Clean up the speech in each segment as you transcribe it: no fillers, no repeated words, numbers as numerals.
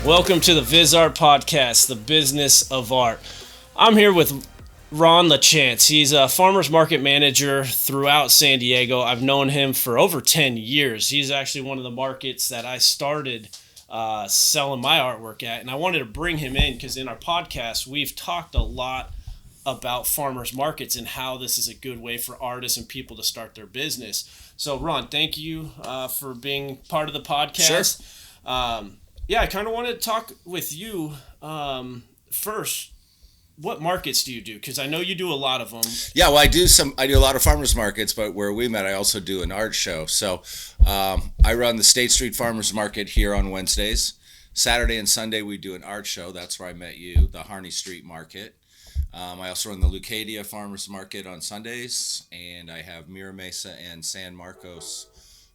Welcome to the Viz Art Podcast, the business of art. I'm here with LaChance. He's a farmer's market manager throughout San Diego. I've known him for over 10 years. He's actually one of the markets that I started selling my artwork at, and I wanted to bring him in because in our podcast, we've talked a lot about farmers markets and how this is a good way for artists and people to start their business. So, Ron, thank you for being part of the podcast. Sure. I kind of wanted to talk with you first. What markets do you do? Because I know you do a lot of them. Yeah, well, I do a lot of farmers markets, but where we met, I also do an art show. So I run the State Street Farmers Market here on Wednesdays. Saturday and Sunday, we do an art show. That's where I met you, the Harney Street Market. I also run the Lucadia Farmers Market on Sundays, and I have Mira Mesa and San Marcos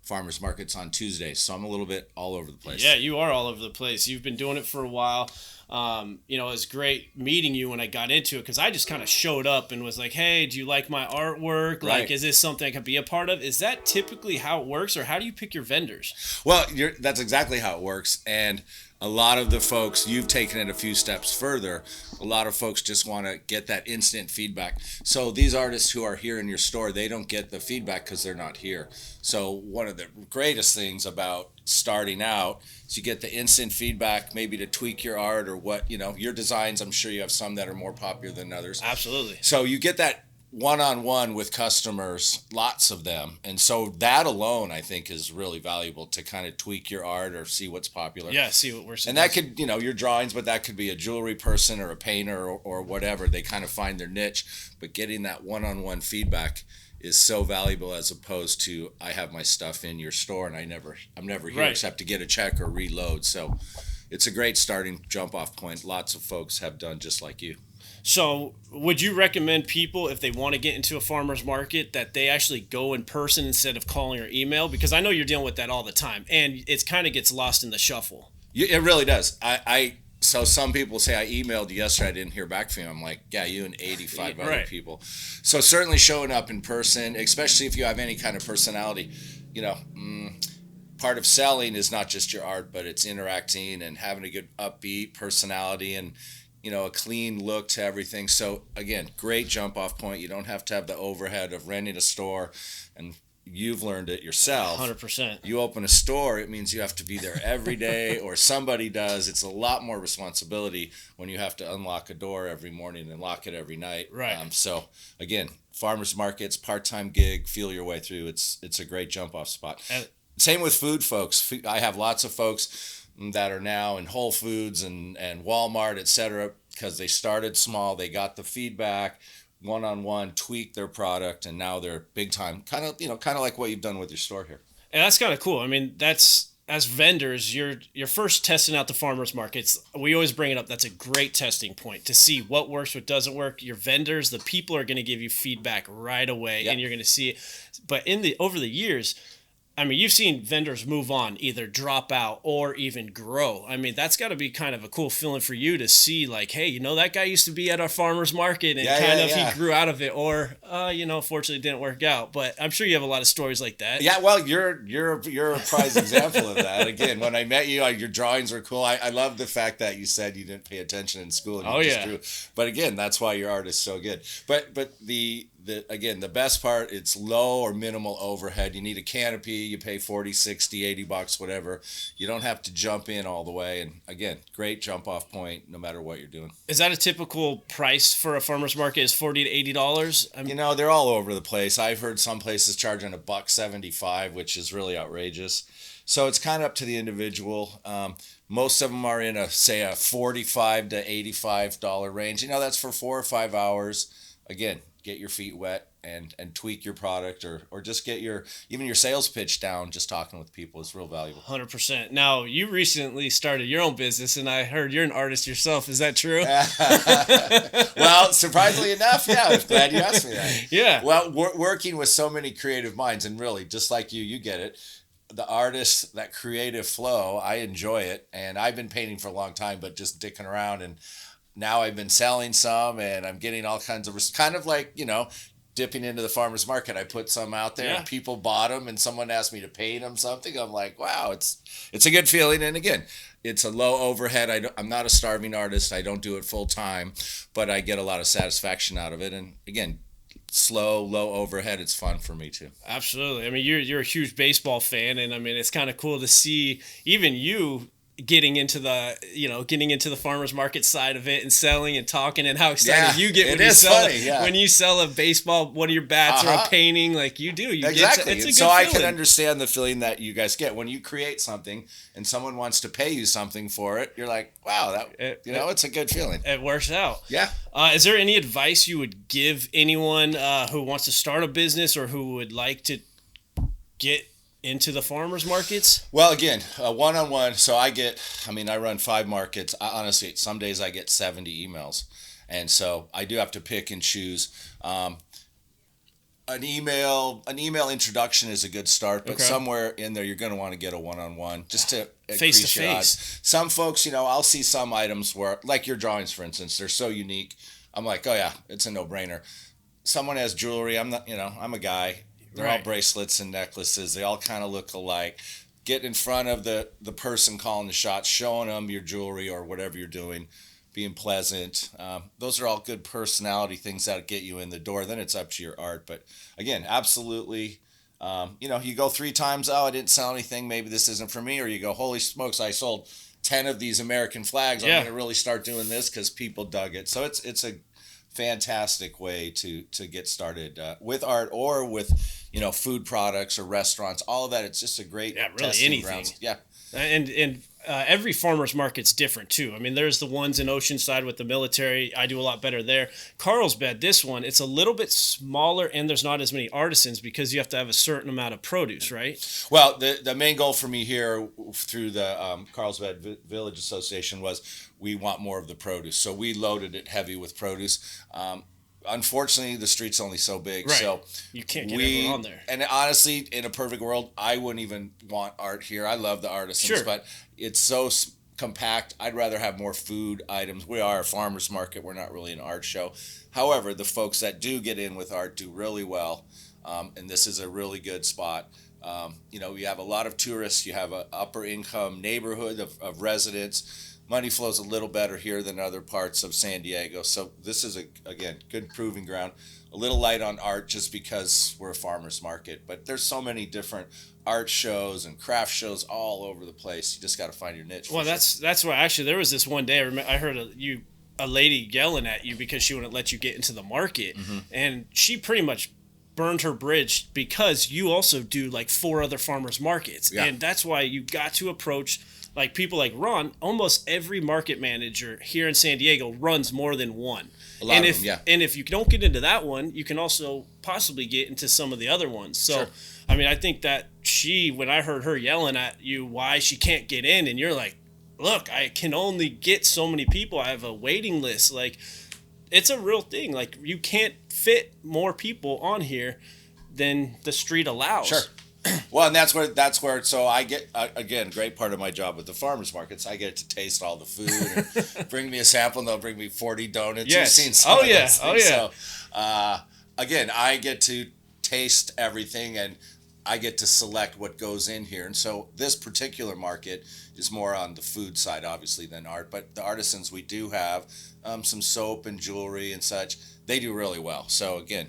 farmers markets on Tuesdays. So I'm a little bit all over the place. Yeah, you are all over the place. You've been doing it for a while. It was great meeting you when I got into it because I just kind of showed up and was like, hey, do you like my artwork? Right. Like, is this something I can be a part of? Is that typically how it works, or how do you pick your vendors? Well, that's exactly how it works. And a lot of the folks, you've taken it a few steps further. A lot of folks just want to get that instant feedback. So these artists who are here in your store, they don't get the feedback because they're not here. So one of the greatest things about starting out is you get the instant feedback, maybe to tweak your art or what, your designs. I'm sure you have some that are more popular than others. Absolutely. So you get that one-on-one with customers, lots of them. And so that alone, I think, is really valuable to kind of tweak your art or see what's popular. Yeah, see what we're seeing. And that could, your drawings, but that could be a jewelry person or a painter or whatever. They kind of find their niche. But getting that one-on-one feedback is so valuable as opposed to I have my stuff in your store and I'm never here except to get a check or reload. So it's a great starting jump-off point. Lots of folks have done just like you. So would you recommend people, if they want to get into a farmer's market, that they actually go in person instead of calling or email? Because I know you're dealing with that all the time, and it kind of gets lost in the shuffle. It really does. So some people say, I emailed you yesterday, I didn't hear back from you. I'm like, yeah, you and 85 other people. So certainly showing up in person, especially if you have any kind of personality, part of selling is not just your art, but it's interacting and having a good upbeat personality and a clean look to everything. So again, great jump off point. You don't have to have the overhead of renting a store, and you've learned it yourself. 100%. You open a store, it means you have to be there every day or somebody does. It's a lot more responsibility when you have to unlock a door every morning and lock it every night. Right. So again, farmers markets, part-time gig, feel your way through. It's a great jump off spot. Same with food folks. I have lots of folks that are now in Whole Foods and Walmart, et cetera, because they started small, they got the feedback, one-on-one, tweaked their product, and now they're big time, kind of like what you've done with your store here. And that's kind of cool. I mean, that's, as vendors, you're first testing out the farmers markets. We always bring it up. That's a great testing point to see what works, what doesn't work. Your vendors, the people are going to give you feedback right away, Yep. and you're going to see it. But over the years, I mean, you've seen vendors move on, either drop out or even grow. I mean, that's got to be kind of a cool feeling for you to see, like, hey, that guy used to be at our farmer's market and he grew out of it, or, fortunately it didn't work out. But I'm sure you have a lot of stories like that. Yeah, well, you're a prize example of that. Again, when I met you, your drawings were cool. I love the fact that you said you didn't pay attention in school and you just drew. But again, that's why your art is so good. But the best part, it's low or minimal overhead. You need a canopy, you pay $40, $60, $80, whatever. You don't have to jump in all the way. And again, great jump off point no matter what you're doing. Is that a typical price for a farmer's market, is $40 to $80? They're all over the place. I've heard some places charging $1.75, which is really outrageous. So it's kind of up to the individual. Most of them are in a $45 to $85 range. That's for 4 or 5 hours. Again, get your feet wet and tweak your product or just get even your sales pitch down. Just talking with people is real valuable. 100%. Now, you recently started your own business, and I heard you're an artist yourself. Is that true? Well, surprisingly enough, yeah. I'm glad you asked me that. Yeah. Well, working with so many creative minds, and really, just like you get it. The artist, that creative flow, I enjoy it. And I've been painting for a long time, but just dicking around. And now I've been selling some, and I'm getting all kinds of, kind of like, dipping into the farmer's market. I put some out there and people bought them, and someone asked me to paint them something. I'm like, wow, it's a good feeling. And again, it's a low overhead. I'm not a starving artist. I don't do it full time, but I get a lot of satisfaction out of it. And again, low overhead. It's fun for me too. Absolutely. I mean, you're a huge baseball fan, and I mean, it's kind of cool to see even you getting into the farmers market side of it and selling and talking, and how excited you get when you sell a baseball, one of your bats or a painting, like you do. Exactly. It's a good so I feeling. can understand the feeling that you guys get when you create something and someone wants to pay you something for it. You're like, wow, it's a good feeling. It works out. Yeah. Is there any advice you would give anyone who wants to start a business or who would like to get into the farmers markets? Well, again, one-on-one. So I run 5 markets. Honestly, some days I get 70 emails. And so I do have to pick and choose. An email introduction is a good start, but somewhere in there, you're going to want to get a one-on-one just to increase your odds. Some folks, I'll see some items where, like your drawings, for instance, they're so unique. I'm like, oh yeah, it's a no-brainer. Someone has jewelry. I'm a guy. They're all bracelets and necklaces. They all kind of look alike. Get in front of the person calling the shots, showing them your jewelry or whatever you're doing, being pleasant. Those are all good personality things that get you in the door. Then it's up to your art. But again, absolutely, you go 3 times, oh, I didn't sell anything. Maybe this isn't for me. Or you go, holy smokes, I sold 10 of these American flags. I'm going to really start doing this because people dug it. So it's a fantastic way to get started with art or with food products or restaurants. All of that, it's just a great testing grounds. Yeah, and every farmer's market's different too. I mean, there's the ones in Oceanside with the military. I do a lot better there. Carlsbad, this one, it's a little bit smaller, and there's not as many artisans because you have to have a certain amount of produce, right? Well, the main goal for me here through the Carlsbad Village Association was we want more of the produce. So we loaded it heavy with produce. Unfortunately, the street's only so big, so you can't get everyone on there. And honestly, in a perfect world, I wouldn't even want art here. I love the artisans, but it's so compact. I'd rather have more food items. We are a farmer's market. We're not really an art show. However, the folks that do get in with art do really well, and this is a really good spot. You have a lot of tourists. You have an upper income neighborhood of residents. Money flows a little better here than other parts of San Diego. So this is, again, good proving ground. A little light on art just because we're a farmer's market. But there's so many different art shows and craft shows all over the place. You just got to find your niche. Well, that's why actually there was this one day I heard a lady yelling at you because she wouldn't let you get into the market. Mm-hmm. And she pretty much burned her bridge because you also do like 4 other farmers markets. Yeah. And that's why you got to approach like people like Ron. Almost every market manager here in San Diego runs more than one. And if you don't get into that one, you can also possibly get into some of the other ones. So, I mean, I think that when I heard her yelling at you why she can't get in, and you're like, look, I can only get so many people. I have a waiting list. Like, it's a real thing. Like, you can't fit more people on here than the street allows. Sure. Well, and that's where. So I get again, great part of my job with the farmers markets. I get to taste all the food and bring me a sample, and they'll bring me 40 donuts. Yes. You've seen some of those things. Yeah. So again, I get to taste everything, and I get to select what goes in here. And so this particular market is more on the food side, obviously, than art. But the artisans we do have, some soap and jewelry and such, they do really well. So again,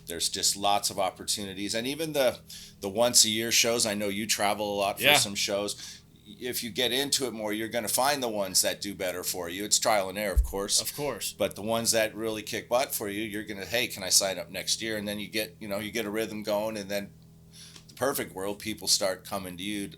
there's just lots of opportunities. And even the once a year shows, I know you travel a lot for some shows. If you get into it more, you're going to find the ones that do better for you. It's trial and error, of course. Of course. But the ones that really kick butt for you, you're going to, hey, can I sign up next year? And then you get a rhythm going, and then the perfect world, people start coming to you.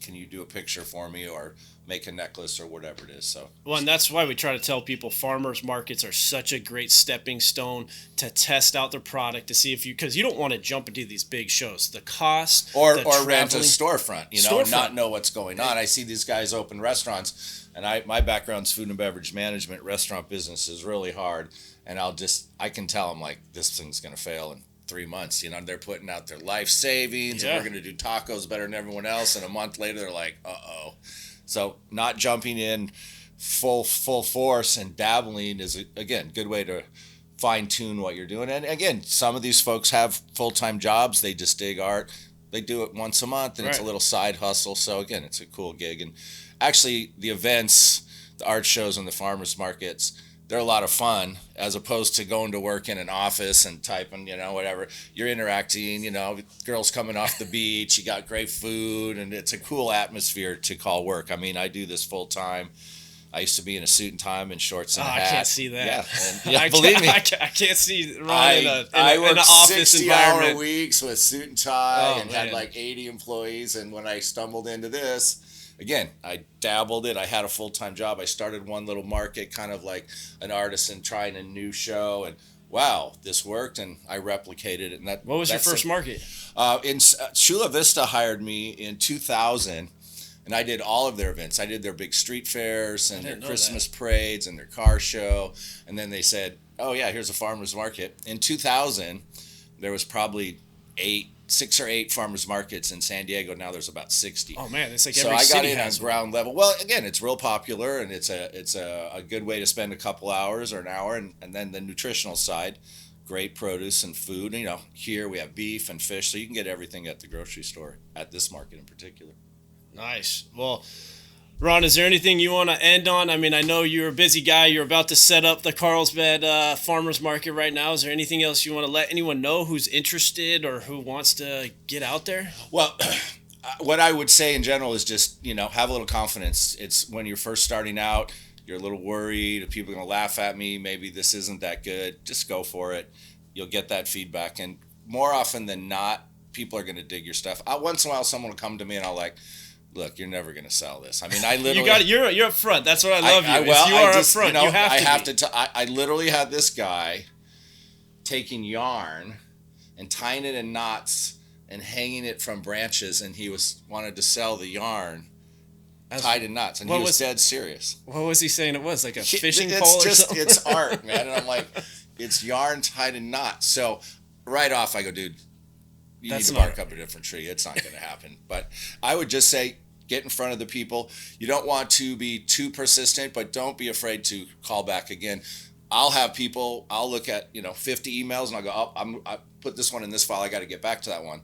Can you do a picture for me or make a necklace or whatever it is? So well, and that's why we try to tell people farmers markets are such a great stepping stone to test out their product, to see if because you don't want to jump into these big shows. The cost or rent a storefront, not know what's going on. I see these guys open restaurants, and my background's food and beverage management. Restaurant business is really hard, and I can tell them like this thing's going to fail and 3 months, they're putting out their life savings and we're going to do tacos better than everyone else, and a month later they're like, uh-oh. So not jumping in full force and dabbling is, again, good way to fine tune what you're doing. And again, some of these folks have full-time jobs. They just dig art. They do it once a month, and it's a little side hustle. So again, it's a cool gig. And actually, the events, the art shows, and the farmers markets, they're a lot of fun, as opposed to going to work in an office and typing, whatever. You're interacting, girls coming off the beach, you got great food, and it's a cool atmosphere to call work. I mean, I do this full time. I used to be in a suit and tie and shorts and a hat. I can't see that. Yeah, believe me. I can't see Ron in an worked office 60-hour weeks with suit and tie and had like 80 employees. And when I stumbled into this, again, I dabbled it. I had a full-time job. I started one little market, kind of like an artisan trying a new show. And wow, this worked, and I replicated it. And what was your first market? In Chula Vista hired me in 2000. And I did all of their events. I did their big street fairs and their Christmas parades and their car show. And then they said, oh, yeah, here's a farmer's market. In 2000, there was probably 6 or 8 farmers markets in San Diego. Now there's about 60. Oh, man, it's like so every city I got in on has ground level. Well, again, it's real popular, and it's a good way to spend a couple hours or an hour. And then the nutritional side, great produce and food. Here we have beef and fish, so you can get everything at the grocery store, at this market in particular. Nice. Well, Ron, is there anything you want to end on? I mean, I know you're a busy guy. You're about to set up the Carlsbad Farmers Market right now. Is there anything else you want to let anyone know who's interested or who wants to get out there? Well, what I would say in general is just, have a little confidence. It's when you're first starting out, you're a little worried. Are people going to laugh at me? Maybe this isn't that good. Just go for it. You'll get that feedback. And more often than not, people are going to dig your stuff. Once in a while, someone will come to me and I'll like, look, you're never going to sell this. I mean, I literally... You're up front. That's what I love you. Well, you are up front. You have to. I literally had this guy taking yarn and tying it in knots and hanging it from branches, and he wanted to sell the yarn tied in knots, and he was dead serious. What was he saying it was? Like a fishing pole or something? It's art, man. And I'm like, it's yarn tied in knots. So right off, I go, dude, you need to bark up a different tree. It's not going to happen. But I would just say, get in front of the people. You don't want to be too persistent, but don't be afraid to call back again. I'll have people, I'll look at, 50 emails and I'll go, I put this one in this file. I got to get back to that one.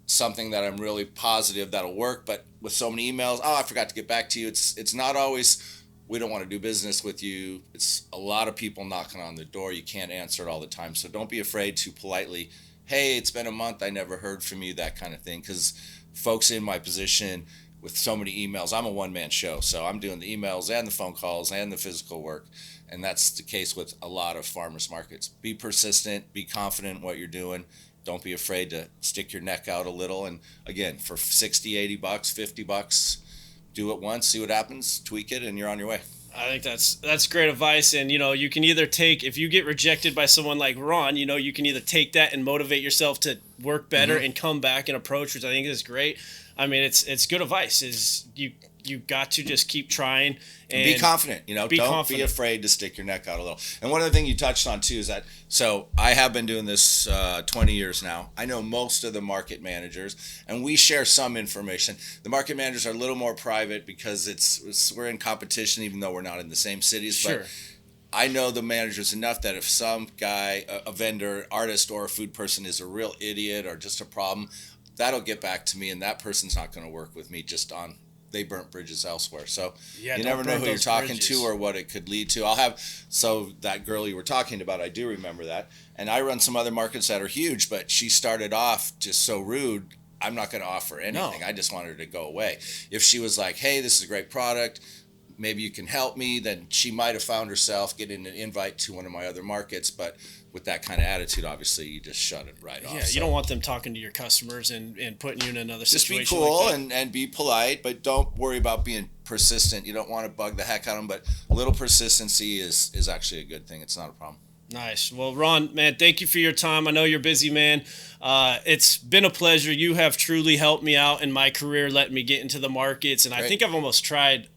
Something that I'm really positive that'll work. But with so many emails, I forgot to get back to you. It's not always, we don't want to do business with you. It's a lot of people knocking on the door. You can't answer it all the time. So don't be afraid to politely, hey, it's been a month, I never heard from you, that kind of thing. Because folks in my position with so many emails, I'm a one-man show, so I'm doing the emails and the phone calls and the physical work, and that's the case with a lot of farmers markets. Be persistent, be confident in what you're doing. Don't be afraid to stick your neck out a little. And again, for $60, $80, $50, do it once, see what happens, tweak it, and you're on your way. I think that's great advice. And, you can either take, if you get rejected by someone like Ron, you can either take that and motivate yourself to work better and come back and approach, which I think is great. I mean, it's good advice. Is you got to just keep trying and be confident. Don't be afraid to stick your neck out a little. And one other thing you touched on too is that, so I have been doing this 20 years now. I know most of the market managers, and we share some information. The market managers are a little more private because we're in competition, even though we're not in the same cities. Sure. But I know the managers enough that if some guy, a vendor, artist, or a food person is a real idiot or just a problem, that'll get back to me, and that person's not going to work with me they burnt bridges elsewhere. So you never know who you're talking to or what it could lead to. So that girl you were talking about, I do remember that. And I run some other markets that are huge, but she started off just so rude, I'm not going to offer anything. No. I just want her to go away. If she was like, hey, this is a great product, maybe you can help me, then she might have found herself getting an invite to one of my other markets. But with that kind of attitude, obviously, you just shut it right off. Yeah, you don't want them talking to your customers and putting you in another situation. Just be cool like and be polite, but don't worry about being persistent. You don't want to bug the heck out of them, but a little persistency is actually a good thing. It's not a problem. Nice. Well, Ron, man, thank you for your time. I know you're busy, man. It's been a pleasure. You have truly helped me out in my career, letting me get into the markets, and Great. I think I've almost tried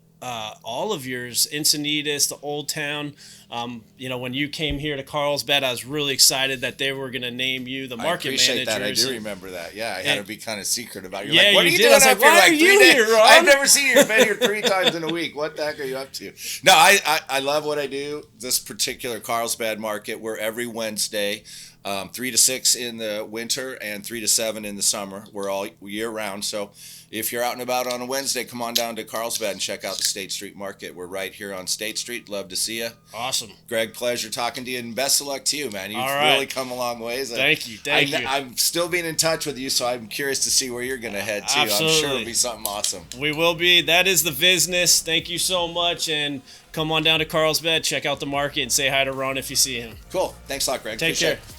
all of yours, Encinitas, the Old Town. When you came here to Carlsbad, I was really excited that they were going to name you the market manager. I appreciate that. I do remember that. Yeah, I had to be kind of secret about it. You're yeah, like, what you are you did. doing I was up like, why here? are you here, Ron? I've never seen you. You've been here 3 times in a week. What the heck are you up to? No, I love what I do. This particular Carlsbad market, we're every Wednesday, 3 to 6 in the winter and 3 to 7 in the summer. We're all year round. So if you're out and about on a Wednesday, come on down to Carlsbad and check out the State Street Market. We're right here on State Street. Love to see you. Awesome. Greg, pleasure talking to you, and best of luck to you, man. You've right. really come a long ways. Thank you. I'm still being in touch with you, so I'm curious to see where you're going to head, too. Absolutely. I'm sure it'll be something awesome. We will be. That is the business. Thank you so much, and come on down to Carlsbad, check out the market, and say hi to Ron if you see him. Cool. Thanks a lot, Greg. Take Appreciate care. it.